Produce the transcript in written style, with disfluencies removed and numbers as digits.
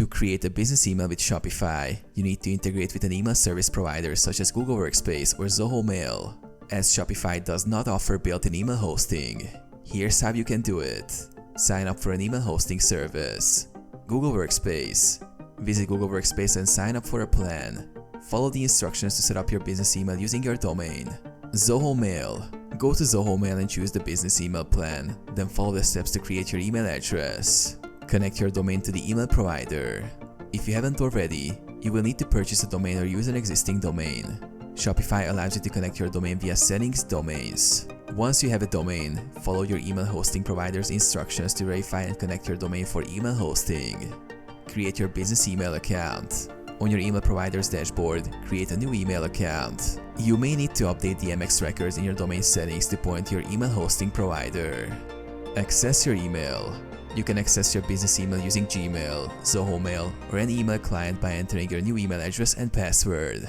To create a business email with Shopify, you need to integrate with an email service provider such as Google Workspace or Zoho Mail. As Shopify does not offer built-in email hosting, here's how you can do it. Sign up for an email hosting service. Google Workspace. Visit Google Workspace and sign up for a plan. Follow the instructions to set up your business email using your domain. Zoho Mail. Go to Zoho Mail and choose the business email plan, then follow the steps to create your email address. Connect your domain to the email provider. If you haven't already, you will need to purchase a domain or use an existing domain. Shopify allows you to connect your domain via Settings, Domains. Once you have a domain, follow your email hosting provider's instructions to verify and connect your domain for email hosting. Create your business email account. On your email provider's dashboard, create a new email account. You may need to update the MX records in your domain settings to point to your email hosting provider. Access your email. You can access your business email using Gmail, Zoho Mail, or any email client by entering your new email address and password.